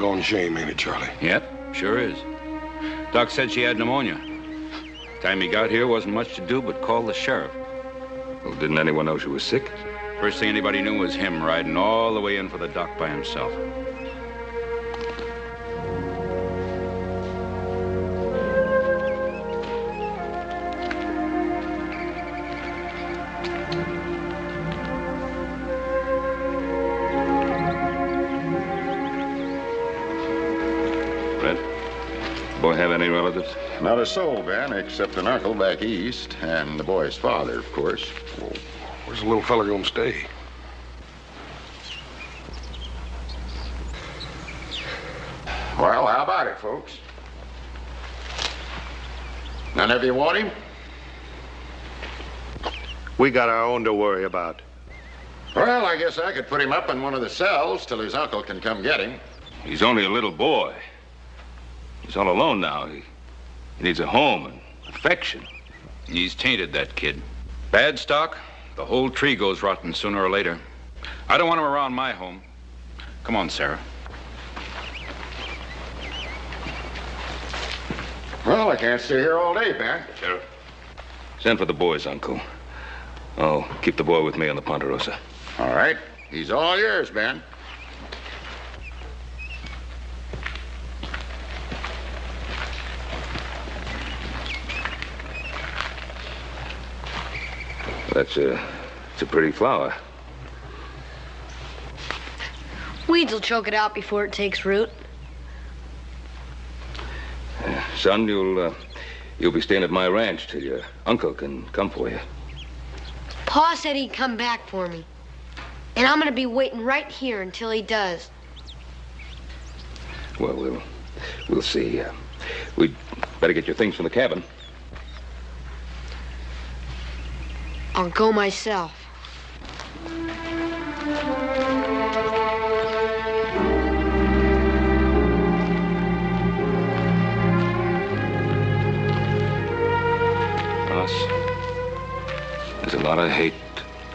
doggone shame, ain't it, Charlie? Yep, sure is. Doc said she had pneumonia. Time he got here, wasn't much to do but call the sheriff. Well, didn't anyone know she was sick? First thing anybody knew was him riding all the way in for the doc by himself. Boy have any relatives? Not a soul, Ben, except an uncle back east, and the boy's father, of course. Well, where's the little fella gonna stay? Well, how about it, folks? None of you want him? We got our own to worry about. Well, I guess I could put him up in one of the cells till his uncle can come get him. He's only a little boy. He's all alone now. He needs a home and affection. He's tainted, that kid. Bad stock, the whole tree goes rotten sooner or later. I don't want him around my home. Come on, Sarah. Well, I can't stay here all day, Ben. Sheriff, send for the boy's uncle. Oh, keep the boy with me on the Ponderosa. All right. He's all yours, Ben. It's a pretty flower. Weeds will choke it out before it takes root. Son, you'll be staying at my ranch till your uncle can come for you. Pa said he'd come back for me. And I'm gonna be waiting right here until he does. Well, we'll see. We'd better get your things from the cabin. I'll go myself. Us. There's a lot of hate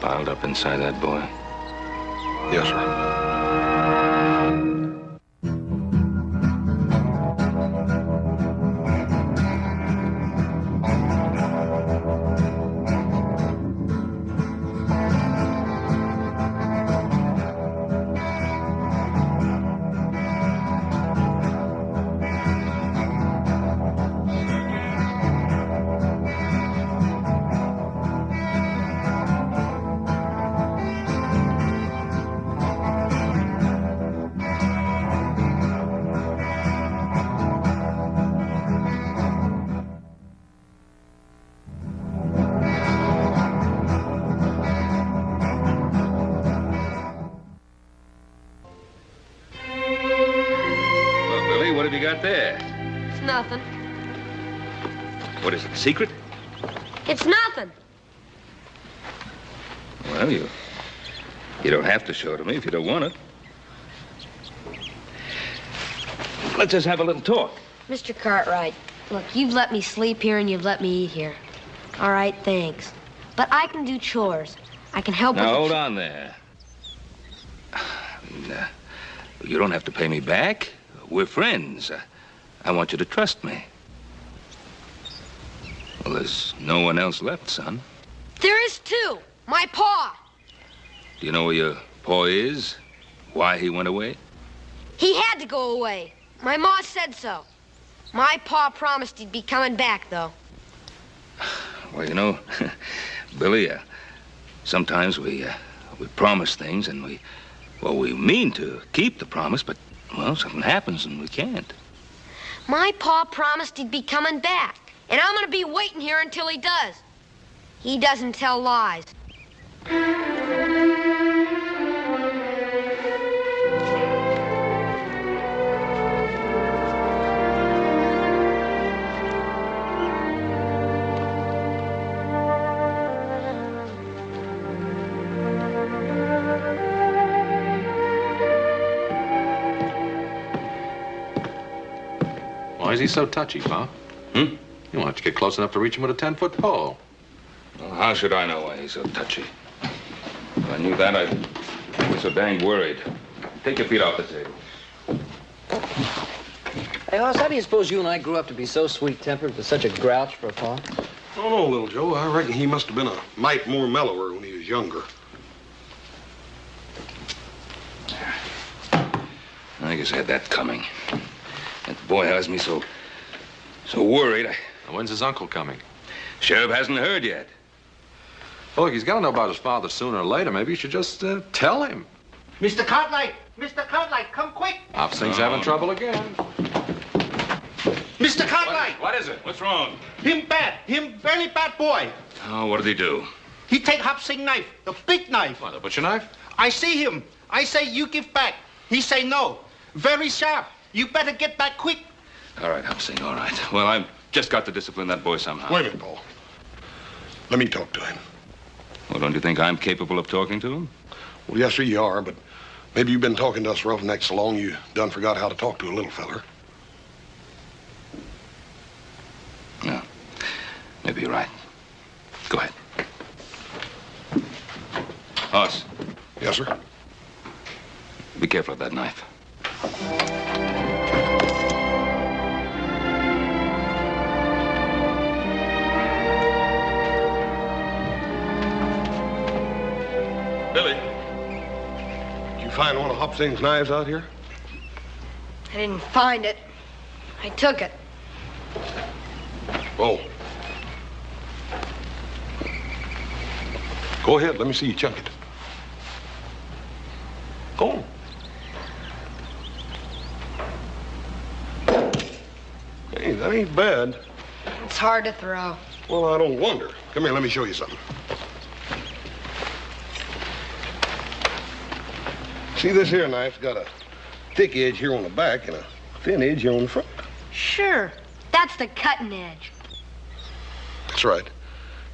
piled up inside that boy. Yes, sir. There. It's nothing. What is it, a secret? It's nothing. Well, you don't have to show it to me if you don't want it. Let's just have a little talk. Mr. Cartwright, look, you've let me sleep here and you've let me eat here. All right, thanks. But I can do chores. I can help Now, with hold on there. You don't have to pay me back. We're friends. I want you to trust me. Well, there's no one else left, son. There is too. My pa. Do you know where your pa is? Why he went away? He had to go away. My ma said so. My pa promised he'd be coming back, though. Well, you know, Billy, sometimes we promise things and we mean to keep the promise, but, well, something happens and we can't. My pa promised he'd be coming back, and I'm gonna be waiting here until he does. He doesn't tell lies. Why is he so touchy, Pa? You want to get close enough to reach him with a 10-foot pole. Well, how should I know why he's so touchy? If I knew that, I'd be so dang worried. Take your feet off the table. Hey, Hoss, how do you suppose you and I grew up to be so sweet-tempered with such a grouch for a pa? Oh, no, little Joe. I reckon he must have been a mite more mellower when he was younger. I guess I had that coming. That boy has me so worried. When's his uncle coming? Sheriff hasn't heard yet. Well, look, he's got to know about his father sooner or later. Maybe you should just tell him. Mr. Cartwright! Mr. Cartwright, come quick! Hop Singh's having trouble again. Mr. Cartwright! What is it? What's wrong? Him bad. Him very bad boy. Oh, what did he do? He take Hop Sing knife, the big knife. What, the butcher knife? I see him. I say you give back. He say no. Very sharp. You better get back quick. All right, Hop Sing, all right. Well, I've just got to discipline that boy somehow. Wait a minute, Paul. Let me talk to him. Well, don't you think I'm capable of talking to him? Well, yes, sir, you are, but maybe you've been talking to us roughnecks so long you done forgot how to talk to a little feller. No. Maybe you're right. Go ahead. Hoss, Yes, sir. be careful of that knife. Billy, did you find one of Hop Sing's knives out here? I didn't find it. I took it. Oh. Go ahead, let me see you chunk it. Go on. Hey, that ain't bad. It's hard to throw. Well, I don't wonder. Come here, let me show you something. See, this here knife's got a thick edge here on the back and a thin edge here on the front. Sure. That's the cutting edge. That's right.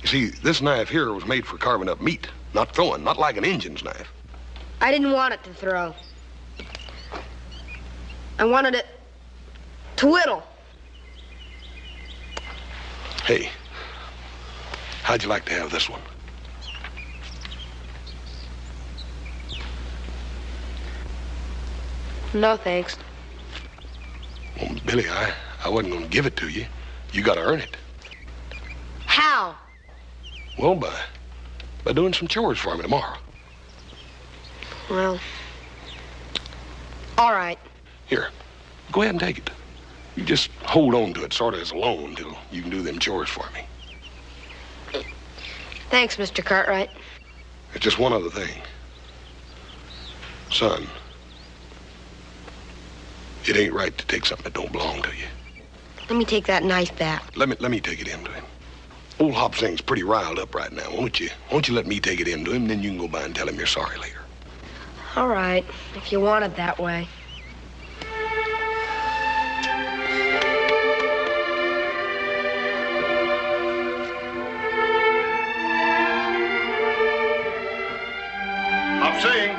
You see, this knife here was made for carving up meat, not throwing, not like an Injun's knife. I didn't want it to throw. I wanted it to whittle. Hey, how'd you like to have this one? No, thanks. Well, Billy, I wasn't going to give it to you. You got to earn it. How? Well, by doing some chores for me tomorrow. Well, all right. Here, go ahead and take it. You just hold on to it sort of as a loan till you can do them chores for me. Thanks, Mr. Cartwright. There's just one other thing. Son, it ain't right to take something that don't belong to you. Let me take that knife back. Let me take it in to him. Old Hop Sing's pretty riled up right now. Won't you let me take it in to him, then you can go by and tell him you're sorry later. All right, if you want it that way. Hop Sing.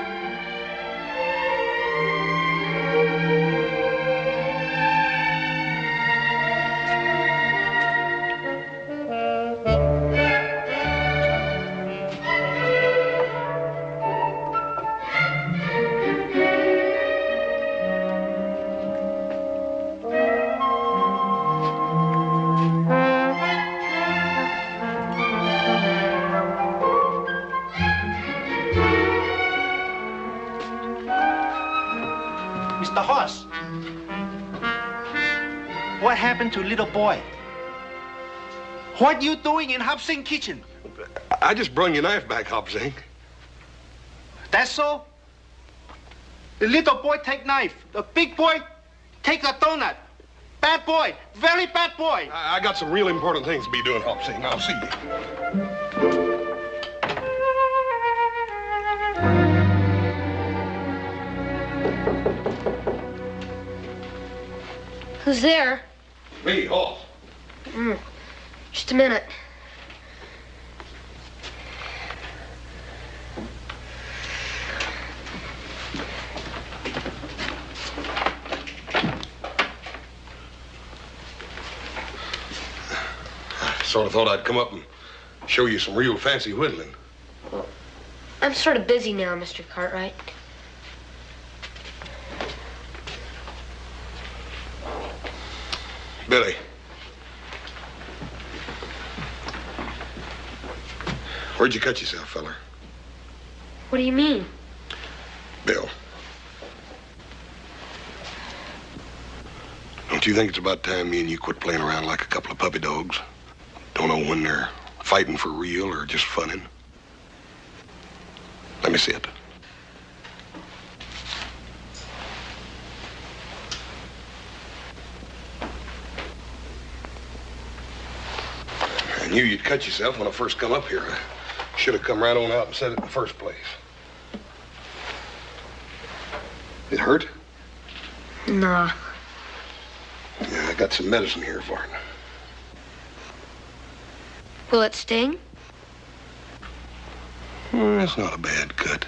Mr. Hoss. What happened to little boy? What you doing in Hop Sing kitchen? I just brung your knife back, Hop Sing. That's so? The little boy take knife. The big boy take the donut. Bad boy. Very bad boy. I got some real important things to be doing, Hop Sing. I'll see you. Who's there? Me, Hoss. Just a minute. I sort of thought I'd come up and show you some real fancy whittling. I'm sort of busy now, Mr. Cartwright. Billy. Where'd you cut yourself, feller? What do you mean? Bill. Don't you think it's about time me and you quit playing around like a couple of puppy dogs? Don't know when they're fighting for real or just funning. Let me see it. I knew you'd cut yourself when I first come up here. I should have come right on out and said it in the first place. It hurt? Nah. Yeah, I got some medicine here for it. Will it sting? It's not a bad cut.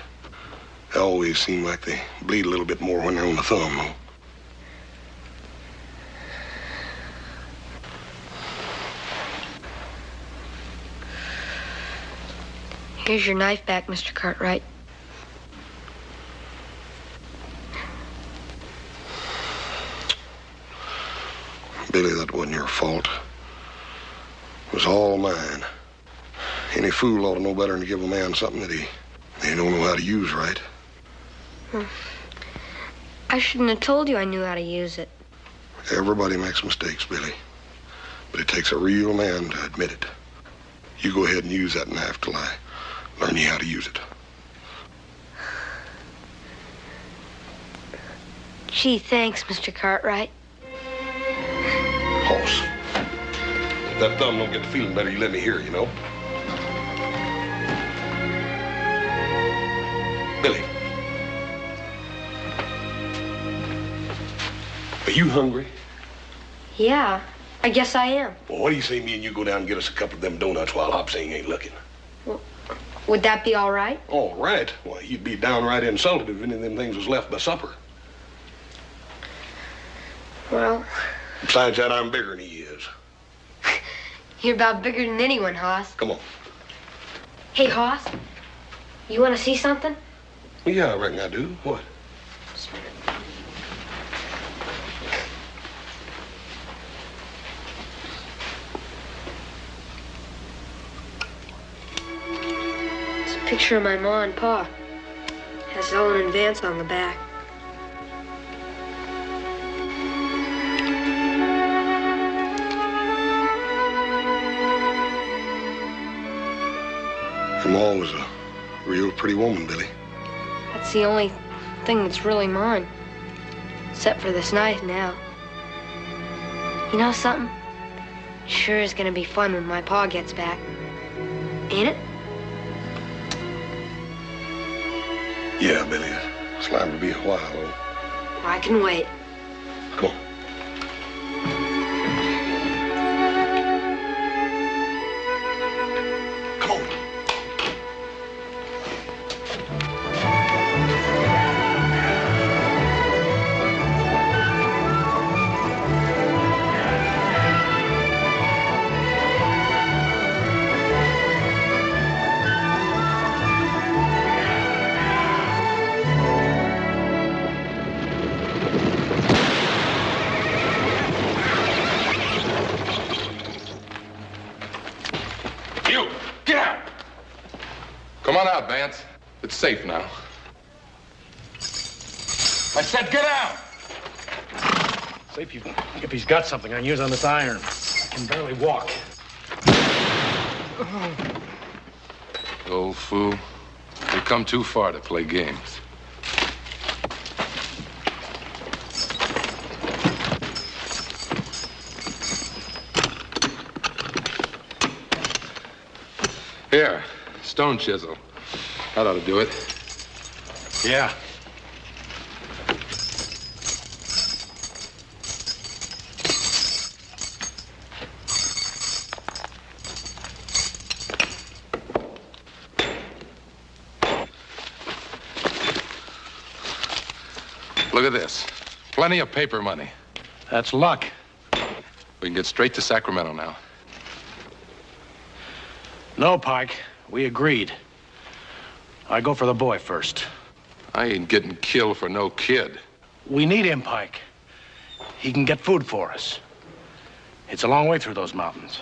They always seem like they bleed a little bit more when they're on the thumb, though. Here's your knife back, Mr. Cartwright. Billy, that wasn't your fault. It was all mine. Any fool ought to know better than to give a man something that he don't know how to use right. I shouldn't have told you I knew how to use it. Everybody makes mistakes, Billy. But it takes a real man to admit it. You go ahead and use that knife till I learn you how to use it. Gee, thanks, Mr. Cartwright. Hoss. If that thumb don't get to feeling better, you let me hear, you know? Billy. Are you hungry? Yeah, I guess I am. Well, what do you say me and you go down and get us a couple of them donuts while Hopsing ain't looking? Well, would that be all right? All right. Well, you'd be downright insulted if any of them things was left by supper. Well... Besides that, I'm bigger than he is. You're about bigger than anyone, Hoss. Come on. Hey, Hoss, you want to see something? Yeah, I reckon I do. What? It's a picture of my ma and pa. Has Ellen and Vance on the back. Your ma was a real pretty woman, Billy. That's the only thing that's really mine. Except for this knife now. You know something? It sure is gonna be fun when my pa gets back. Ain't it? Yeah, Billy. It's liable to be a while, though. I can wait. Come on. Come on. You! Get out! Come on out, Vance. It's safe now. I said get out! Safe if he's got something on you on this iron. I can barely walk. Old fool. You've come too far to play games. Here, stone chisel. That ought to do it. Yeah. Look at this. Plenty of paper money. That's luck. We can get straight to Sacramento now. No, Pike. We agreed. I go for the boy first. I ain't getting killed for no kid. We need him, Pike. He can get food for us. It's a long way through those mountains.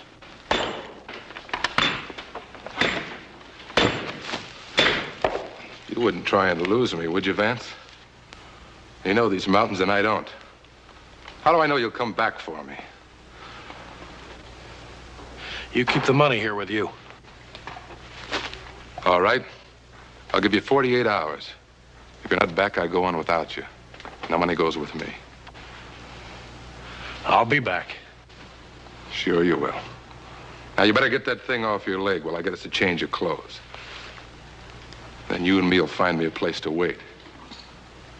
You wouldn't try and lose me, would you, Vance? You know these mountains and I don't. How do I know you'll come back for me? You keep the money here with you. All right. I'll give you 48 hours. If you're not back, I go on without you. No money goes with me. I'll be back. Sure you will. Now, you better get that thing off your leg while I get us a change of clothes. Then you and me will find me a place to wait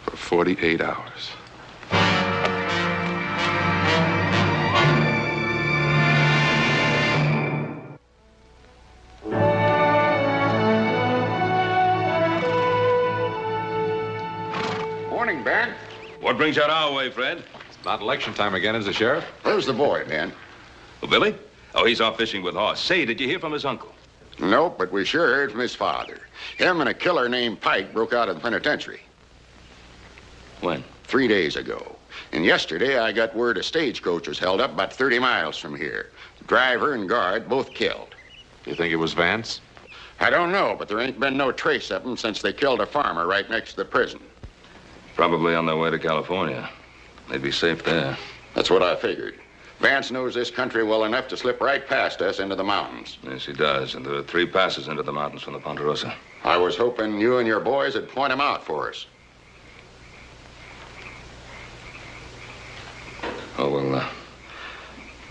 for 48 hours. Morning, Ben. What brings you out our way, Fred? It's about election time again, is the sheriff? Where's the boy, Ben? Oh, Billy? Oh, he's off fishing with Hoss. Say, did you hear from his uncle? Nope, but we sure heard from his father. Him and a killer named Pike broke out of the penitentiary. When? 3 days ago. And yesterday I got word a stagecoach was held up about 30 miles from here. Driver and guard both killed. You think it was Vance? I don't know, but there ain't been no trace of them since they killed a farmer right next to the prison. Probably on their way to California. They'd be safe there. That's what I figured. Vance knows this country well enough to slip right past us into the mountains. Yes, he does. And there are 3 passes into the mountains from the Ponderosa. I was hoping you and your boys would point him out for us. Oh,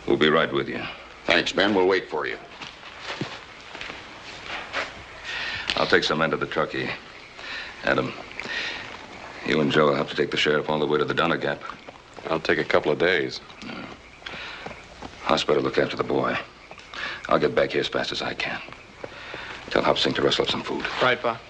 we'll be right with you. Thanks, Ben. We'll wait for you. I'll take some men to the truckee. Adam, you and Joe will have to take the sheriff all the way to the Donner Gap. I'll take a couple of days. Hoss better look after the boy. I'll get back here as fast as I can. Tell Hop Sing to rustle up some food. Right, Pa.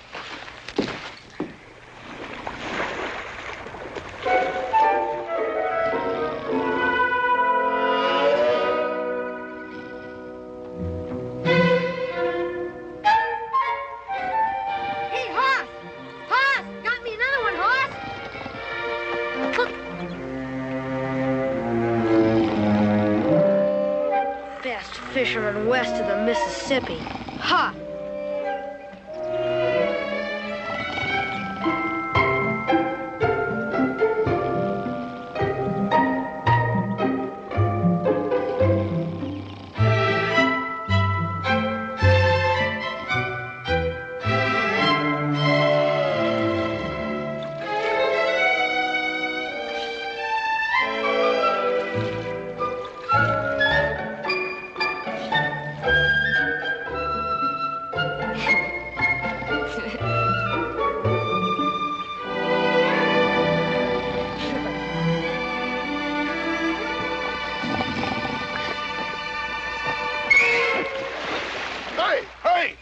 Hey, Hoss! Hoss! Got me another one, Hoss! Look. Best fisherman west of the Mississippi. Ha!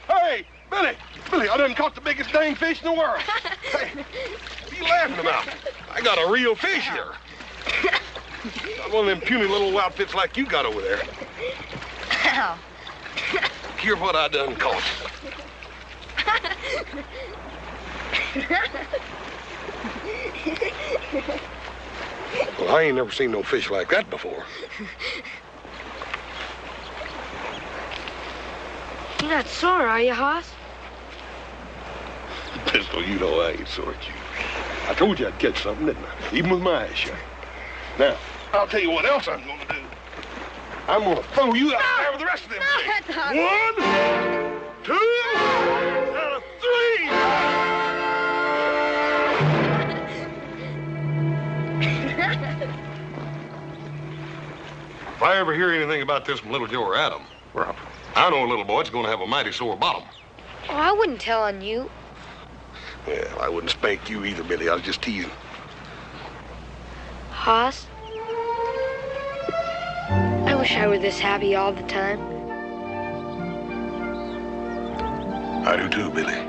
Hey, Billy! Billy, I done caught the biggest dang fish in the world. Hey, what are you laughing about? I got a real fish here. Not one of them puny little outfits like you got over there. Ow. Hear what I done caught. Well, I ain't never seen no fish like that before. You're not sore, are you, Hoss? Pistol, you know I ain't sore at you. I told you I'd catch something, didn't I? Even with my eyes shut. Now, I'll tell you what else I'm gonna do. I'm gonna throw you out there with the rest of them fish. 1, 2, and 3. If I ever hear anything about this from Little Joe or Adam, well, I know a little boy that's gonna have a mighty sore bottom. Oh, I wouldn't tell on you. Well, I wouldn't spank you either, Billy. I was just teasing. Hoss? I wish I were this happy all the time. I do too, Billy.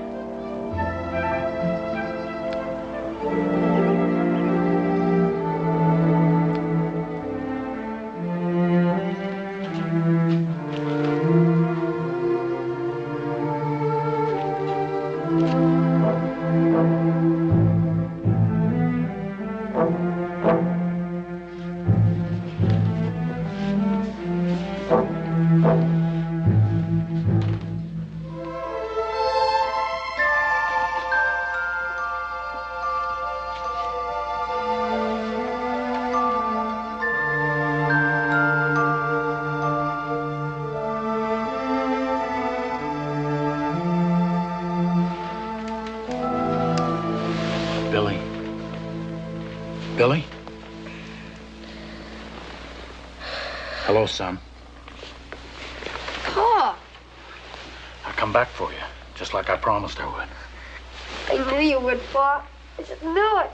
Hello, son. Pa! I'll come back for you, just like I promised I would. I knew you would, Pa. I just knew it.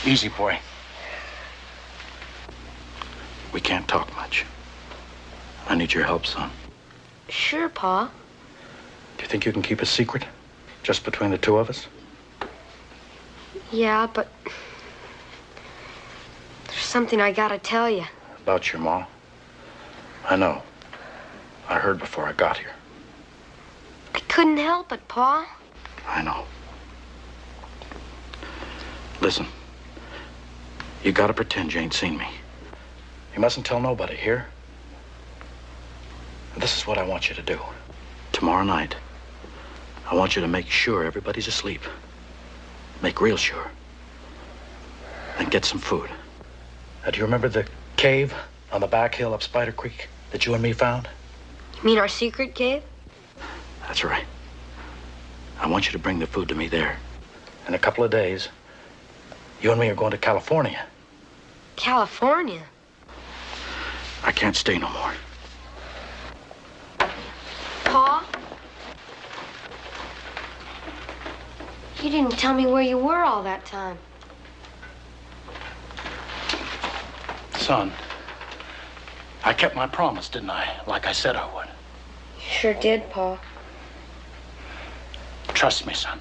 Easy, boy. We can't talk much. I need your help, son. Sure, Pa. Do you think you can keep a secret? Just between the two of us? Yeah, but there's something I gotta tell you. About your ma? I know. I heard before I got here. I couldn't help it, Pa. I know. Listen. You gotta pretend you ain't seen me. You mustn't tell nobody, here? This is what I want you to do. Tomorrow night, I want you to make sure everybody's asleep. Make real sure. And get some food. Now, do you remember the cave on the back hill up Spider Creek that you and me found? You mean our secret cave? That's right. I want you to bring the food to me there. In a couple of days, you and me are going to California. California? I can't stay no more. Pa? You didn't tell me where you were all that time. Son, I kept my promise, didn't I? Like I said I would. You sure did, Pa. Trust me, son.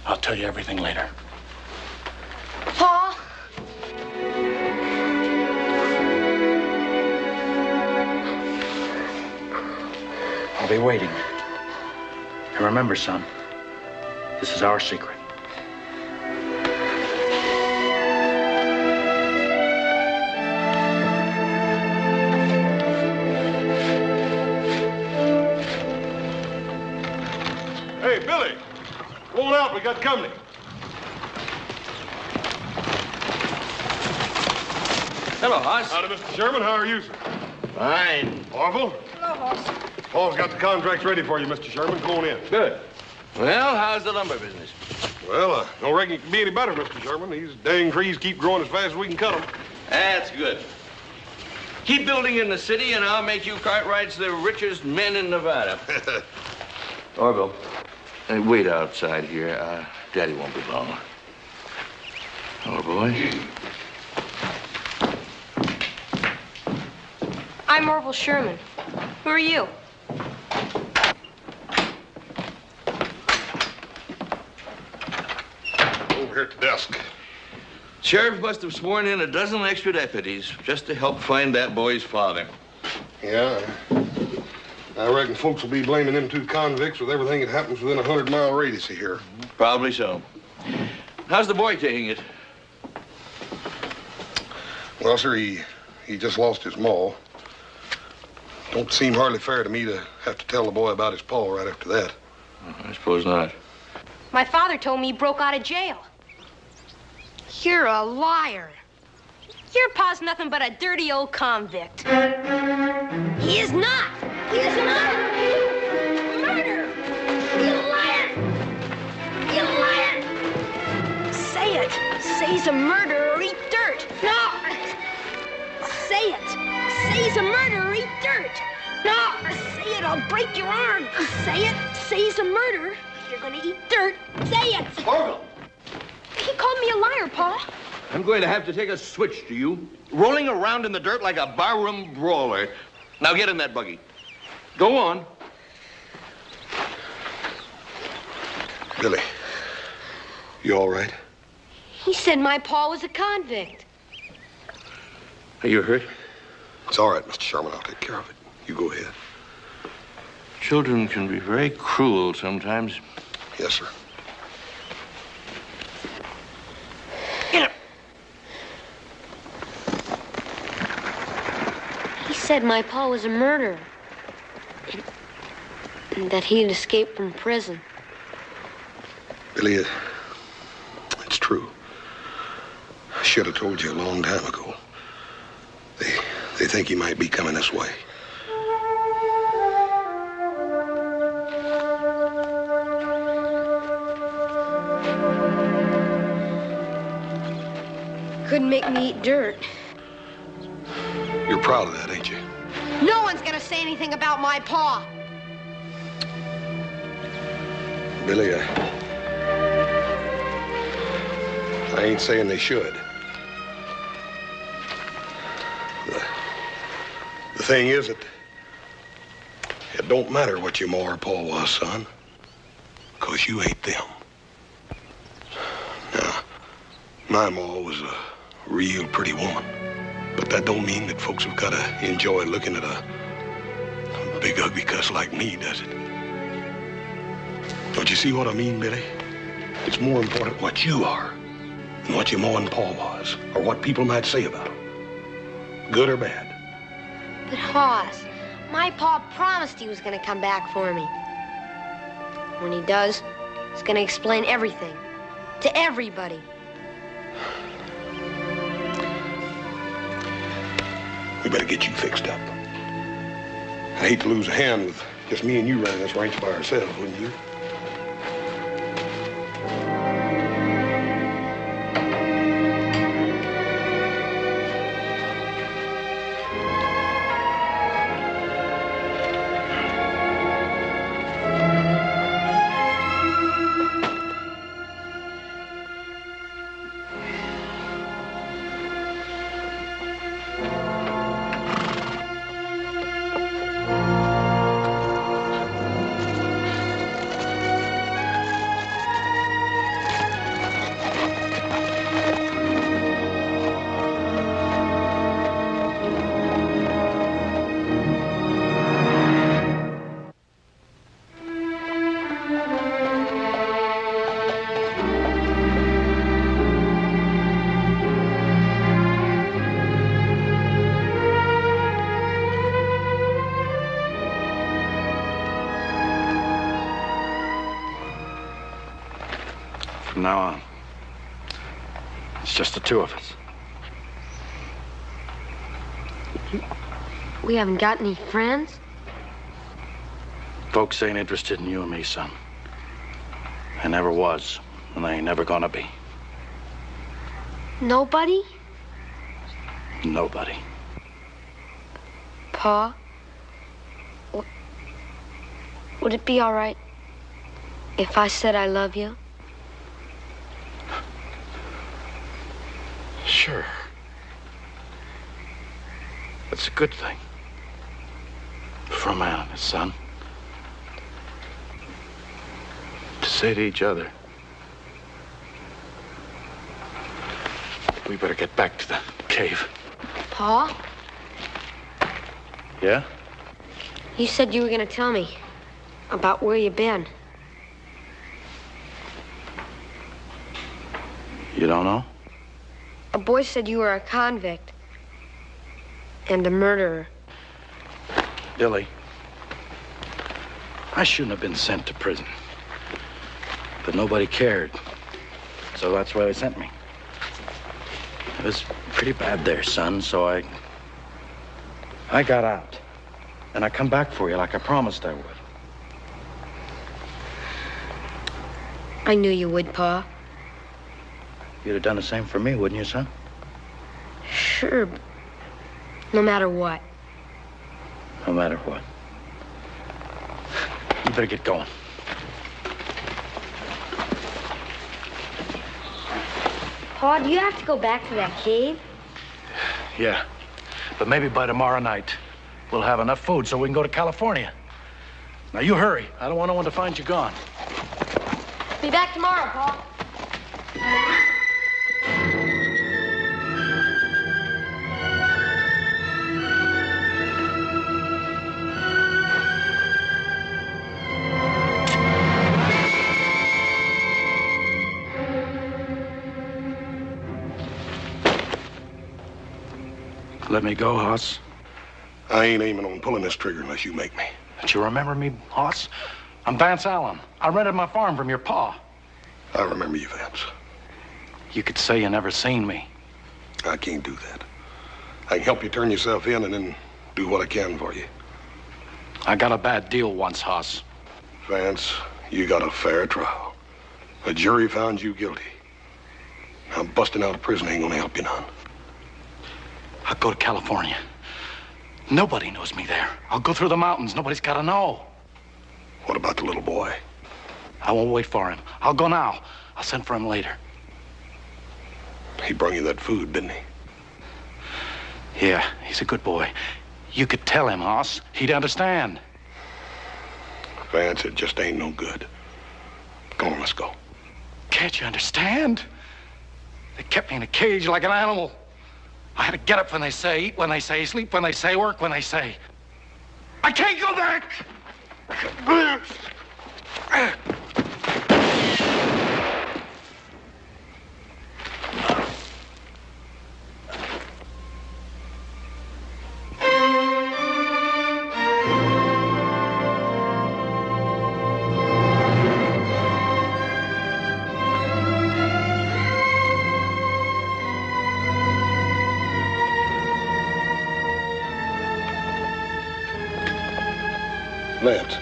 I'll tell you everything later. Pa? I'll be waiting. And remember, son, this is our secret. Hey, Billy, roll out. We got company. Hello, Hoss. Howdy, Mr. Sherman. How are you, sir? Fine. Orville? Hello, Hoss. Paul's got the contracts ready for you, Mr. Sherman. Come on in. Good. Well, how's the lumber business? Well, don't reckon it can be any better, Mr. Sherman. These dang trees keep growing as fast as we can cut them. That's good. Keep building in the city, and I'll make you Cartwrights the richest men in Nevada. Orville, wait outside here. Daddy won't be long. Oh, boy. I'm Orville Sherman. Who are you? Over here at the desk. Sheriff must have sworn in a dozen extra deputies just to help find that boy's father. Yeah, I reckon folks will be blaming them two convicts with everything that happens within a 100-mile radius of here. Probably so. How's the boy taking it? Well, sir, he just lost his maw. Don't seem hardly fair to me to have to tell the boy about his paw right after that. I suppose not. My father told me he broke out of jail. You're a liar. Your pa's nothing but a dirty old convict. He is not. He is not. Murder. You liar. You liar. Say it. Say he's a murderer or eat dirt. No. Say it. Say he's a murderer or eat dirt. No. Say it. I'll break your arm. Say it. Say he's a murderer. You're gonna eat dirt. Say it. Orville! He called me a liar, Pa. I'm going to have to take a switch to you. Rolling around in the dirt like a barroom brawler. Now get in that buggy. Go on. Billy, you all right? He said my pa was a convict. Are you hurt? It's all right, Mr. Sherman. I'll take care of it. You go ahead. Children can be very cruel sometimes. Yes, sir. Get him. He said my pa was a murderer. And that he'd escaped from prison. Billy, it's true. I should have told you a long time ago. They think he might be coming this way. couldn't make me eat dirt. You're proud of that, ain't you? No one's gonna say anything about my pa. Billy, I ain't saying they should. The thing is that it don't matter what your ma or pa was, son, 'cause you ain't them. Now, my ma was a real pretty woman, but that don't mean that folks have got to enjoy looking at a big ugly cuss like me, does it? Don't you see what I mean, Billy? It's more important what you are than what your ma and pa was, or what people might say about them, good or bad. But Hoss, my pa promised he was gonna come back for me. When he does, he's gonna explain everything to everybody. We better get you fixed up. I hate to lose a hand with just me and you running this ranch by ourselves, wouldn't you? From now on, it's just the two of us. We haven't got any friends? Folks ain't interested in you and me, son. They never was, and they ain't never gonna be. Nobody? Nobody. Pa? Would it be all right if I said I love you? Sure. It's a good thing. For a man and his son. To say to each other, we better get back to the cave. Pa? Yeah? You said you were gonna tell me about where you've been. You don't know? A boy said you were a convict and a murderer. Billy, I shouldn't have been sent to prison. But nobody cared. So that's why they sent me. It was pretty bad there, son, so I got out. And I come back for you like I promised I would. I knew you would, Pa. You'd have done the same for me, wouldn't you, son? Sure, but no matter what. No matter what. You better get going. Pa, do you have to go back to that cave? Yeah, but maybe by tomorrow night, we'll have enough food so we can go to California. Now, you hurry. I don't want no one to find you gone. Be back tomorrow, Pa. Let me go, Hoss. I ain't aiming on pulling this trigger unless you make me. Don't you remember me, Hoss? I'm Vance Allen. I rented my farm from your pa. I remember you, Vance. You could say you never seen me. I can't do that. I can help you turn yourself in and then do what I can for you. I got a bad deal once, Hoss. Vance, you got a fair trial. A jury found you guilty. Now, busting out of prison ain't gonna help you none. I'll go to California. Nobody knows me there. I'll go through the mountains. Nobody's got to know. What about the little boy? I won't wait for him. I'll go now. I'll send for him later. He brought you that food, didn't he? Yeah, he's a good boy. You could tell him, Hoss. He'd understand. Vance, it just ain't no good. Come on, let's go. Can't you understand? They kept me in a cage like an animal. I had to get up when they say, eat when they say, sleep when they say, work when they say. I can't go back! Vance.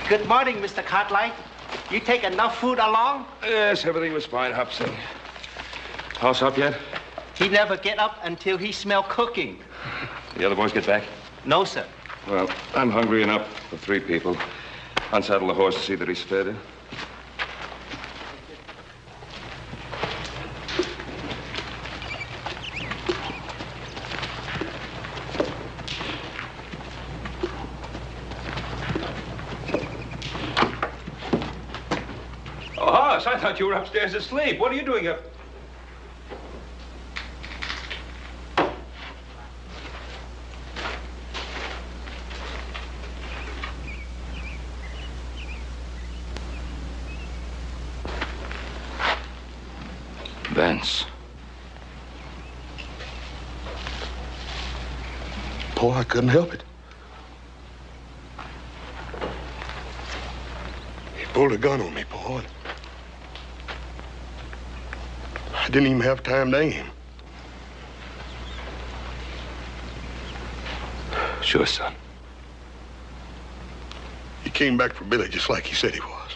Good morning, Mr. Cartwright. You take enough food along? Yes, everything was fine, Hobson. House up yet? He never get up until he smell cooking. The other boys get back? No, sir. Well, I'm hungry enough for 3 people. Unsaddle the horse to see that he's fed. Oh, Hoss, I thought you were upstairs asleep. What are you doing up? Vance. Paul, I couldn't help it. He pulled a gun on me, Paul. I didn't even have time to aim. Sure, son. He came back for Billy just like he said he was.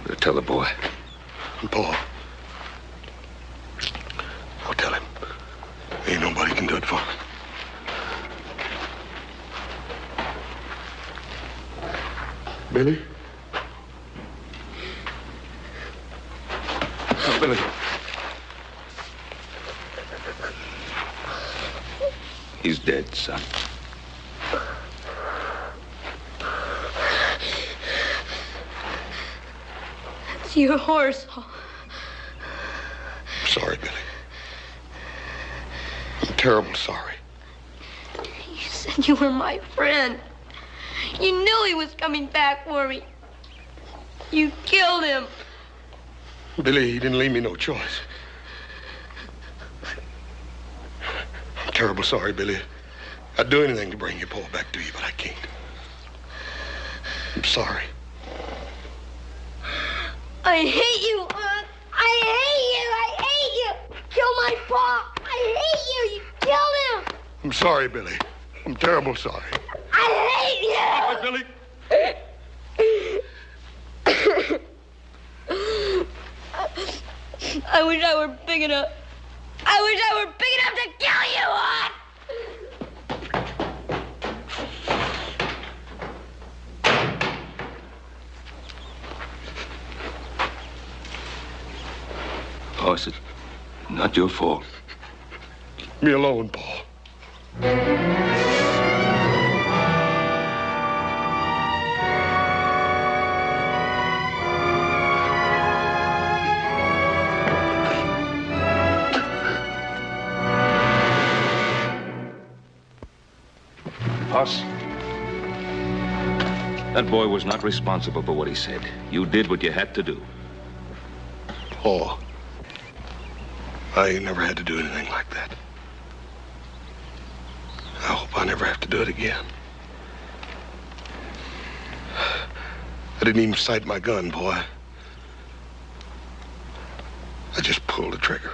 Better tell the boy. And Paul, I'll tell him. Ain't nobody can do it for me. Billy? Oh, Billy. He's dead, son. It's your horse. I'm sorry, Billy. I'm terrible sorry. You said you were my friend. You knew he was coming back for me. You killed him. Billy, he didn't leave me no choice. I'm terrible sorry, Billy. I'd do anything to bring your Paul back to you, but I can't. I'm sorry. I hate you, Aunt. I hate you. I hate you. Kill my Pa. I hate you. You killed him. I'm sorry, Billy. I'm terrible sorry. I hate you. Billy. I wish I were big enough. I wish I were big enough to kill you, Aunt. Oh, it's not your fault. Leave me alone, Paul. Hoss. That boy was not responsible for what he said. You did what you had to do. Paul, I ain't never had to do anything like that. I hope I never have to do it again. I didn't even sight my gun, boy. I just pulled the trigger.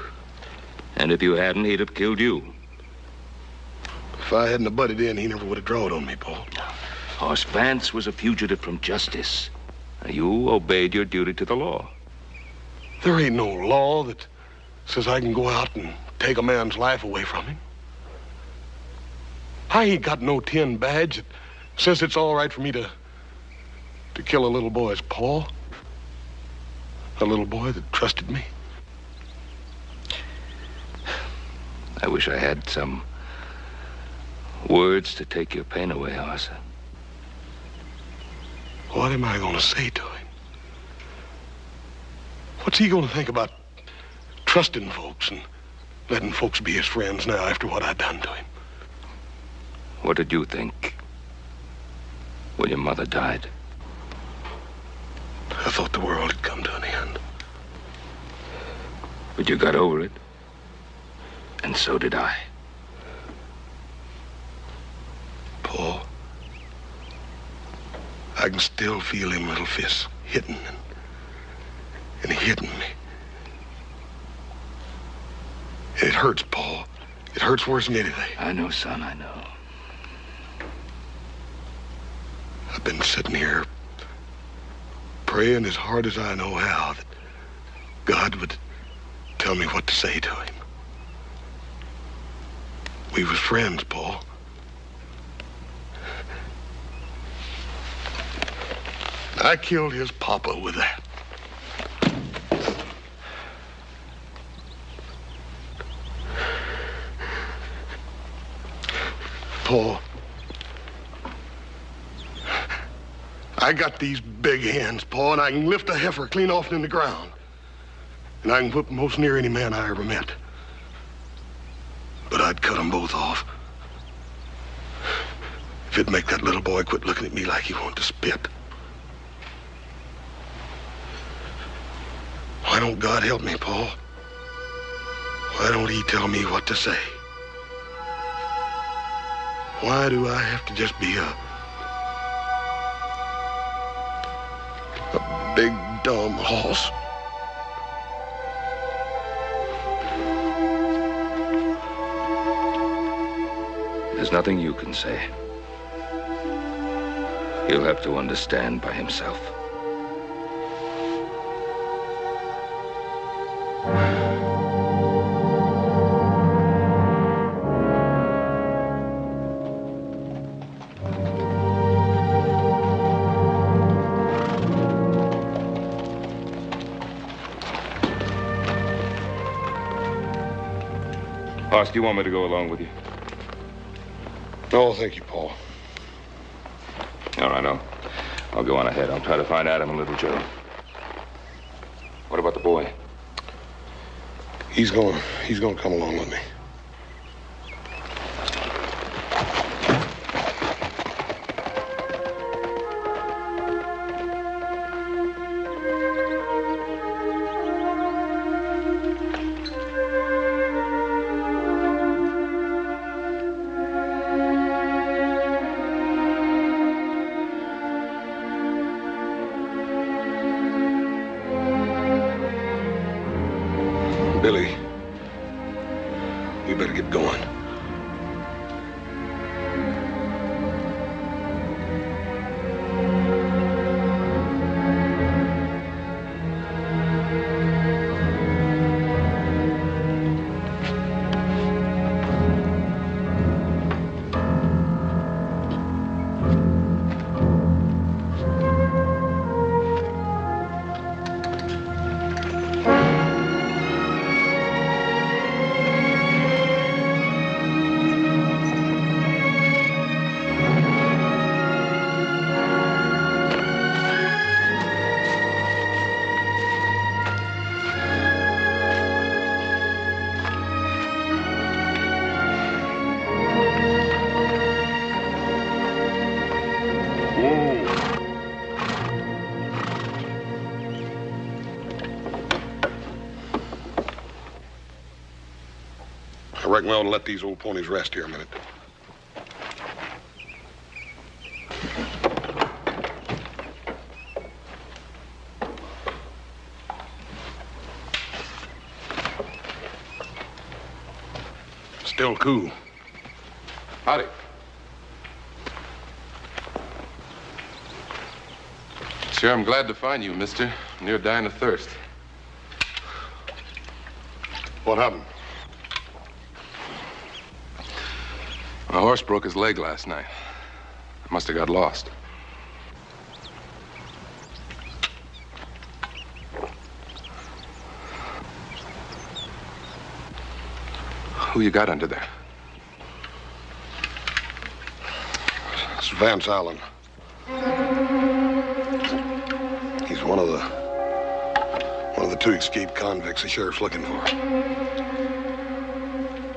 And if you hadn't, he'd have killed you. If I hadn't butted in, he never would have drawed on me, Paul. Hoss Vance was a fugitive from justice. You obeyed your duty to the law. There ain't no law that says I can go out and take a man's life away from him. I ain't got no tin badge that says it's all right for me to kill a little boy's Paul. A little boy that trusted me. I wish I had some words to take your pain away, Hoss. What am I going to say to him? What's he going to think about trusting folks and letting folks be his friends now after what I done to him? What did you think when your mother died? I thought the world had come to an end. But you got over it. And so did I. Paul, I can still feel him little fists hitting and hitting me. And it hurts, Paul. It hurts worse than anything. I know, son, I know. I've been sitting here praying as hard as I know how that God would tell me what to say to him. We was friends, Paul. I killed his papa with that. Paul, I got these big hands, Paul, and I can lift a heifer clean off in the ground. And I can whip most near any man I ever met. But I'd cut them both off. If it'd make that little boy quit looking at me like he wanted to spit. Why don't God help me, Paul? Why don't he tell me what to say? Why do I have to just be a big, dumb horse? There's nothing you can say. He'll have to understand by himself. Hoss, do you want me to go along with you? No, thank you, Paul. All right, I'll go on ahead. I'll try to find Adam and little Joe. What about the boy? He's gonna come along with me. Billy, we better get going. I reckon we ought to let these old ponies rest here a minute. Still cool. Howdy. Sure, I'm glad to find you, mister. Near dying of thirst. What happened? My horse broke his leg last night. I must have got lost. Who you got under there? It's Vance Allen. He's one of the two escaped convicts the sheriff's looking for.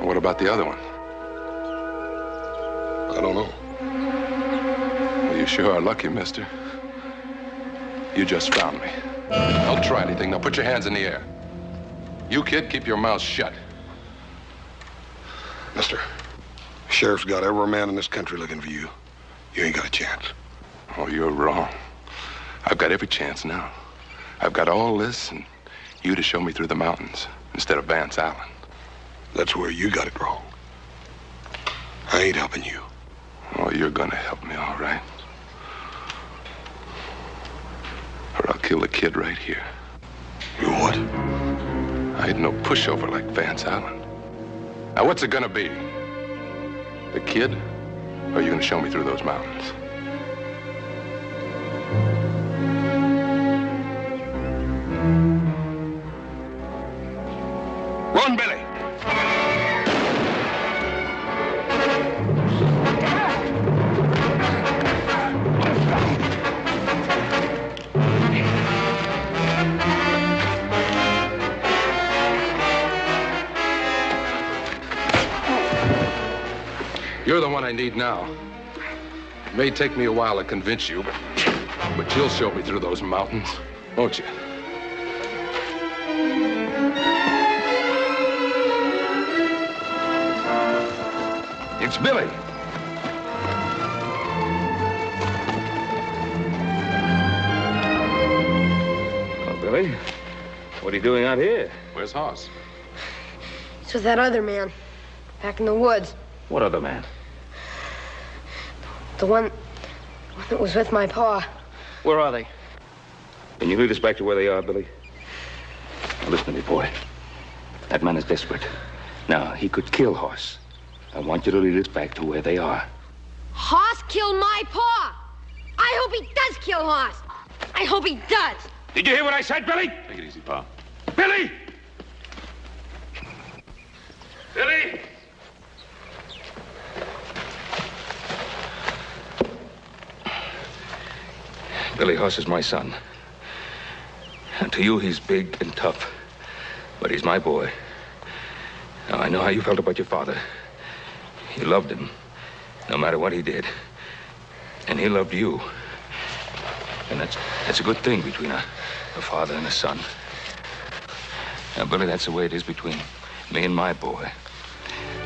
What about the other one? I don't know. Well, you sure are lucky, mister. You just found me. Don't try anything. Now put your hands in the air. You, kid, keep your mouth shut. Mister, the sheriff's got every man in this country looking for you. You ain't got a chance. Oh, you're wrong. I've got every chance now. I've got all this and you to show me through the mountains instead of Vance Allen. That's where you got it wrong. I ain't helping you. Oh, you're gonna help me, all right. Or I'll kill the kid right here. You what? I ain't no pushover like Vance Allen. Now, what's it gonna be? The kid? Or are you gonna show me through those mountains? Run, Billy! You're the one I need now. It may take me a while to convince you, but you'll show me through those mountains, won't you? It's Billy. Oh, Billy, what are you doing out here? Where's Hoss? It's with that other man, back in the woods. What other man? The one that was with my pa. Where are they? Can you lead us back to where they are, Billy? Now, listen to me, boy. That man is desperate. Now, he could kill Hoss. I want you to lead us back to where they are. Hoss killed my pa. I hope he does kill Hoss. I hope he does. Did you hear what I said, Billy? Take it easy, Pa. Billy! Billy! Billy Hoss is my son. And to you, he's big and tough. But he's my boy. Now, I know how you felt about your father. You loved him, no matter what he did. And he loved you. And that's a good thing between a father and a son. Now, Billy, that's the way it is between me and my boy.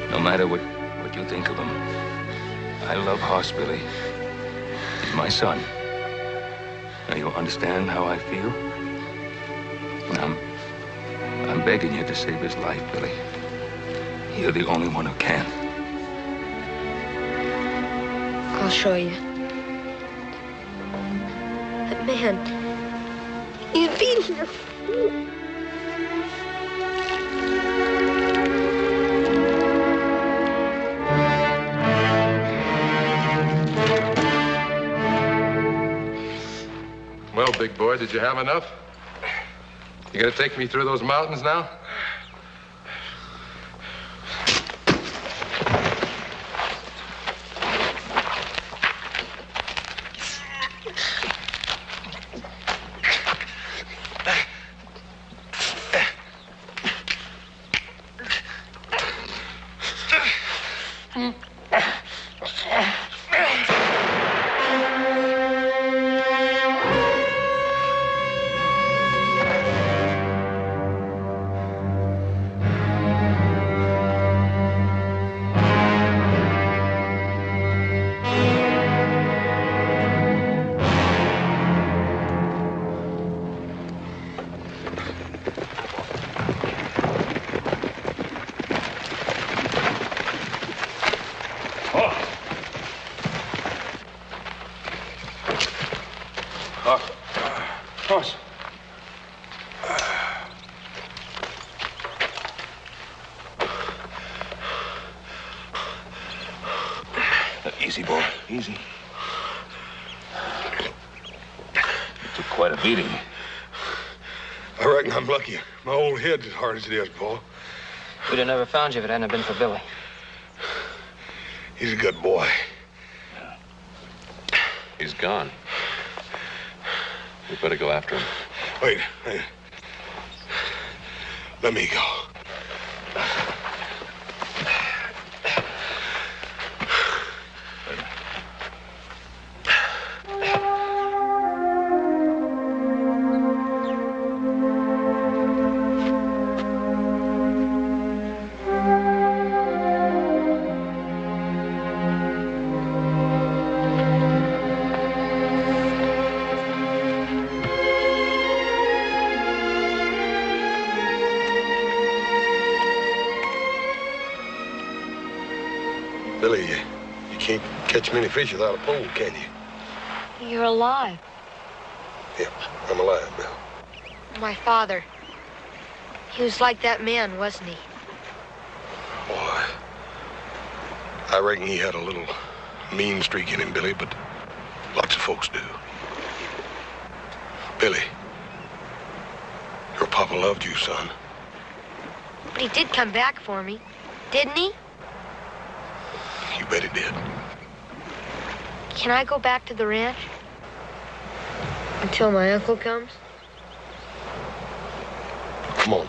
No matter what you think of him. I love Hoss, Billy. He's my son. Now, you understand how I feel? And I'm begging you to save his life, Billy. You're the only one who can. I'll show you. That man, he's beating your fool. Well, big boy, did you have enough? You gonna take me through those mountains now? Horse. Easy, boy. Easy. You took quite a beating. I reckon I'm lucky. My old head's as hard as it is, boy. We'd have never found you if it hadn't been for Billy. He's a good boy. He's gone. We better go after him. Wait. Let me go. Billy, you can't catch many fish without a pole, can you? You're alive. Yeah, I'm alive, Bill. My father. He was like that man, wasn't he? Boy, I reckon he had a little mean streak in him, Billy, but lots of folks do. Billy, your papa loved you, son. But he did come back for me, didn't he? You bet he did. Can I go back to the ranch? Until my uncle comes? Come on.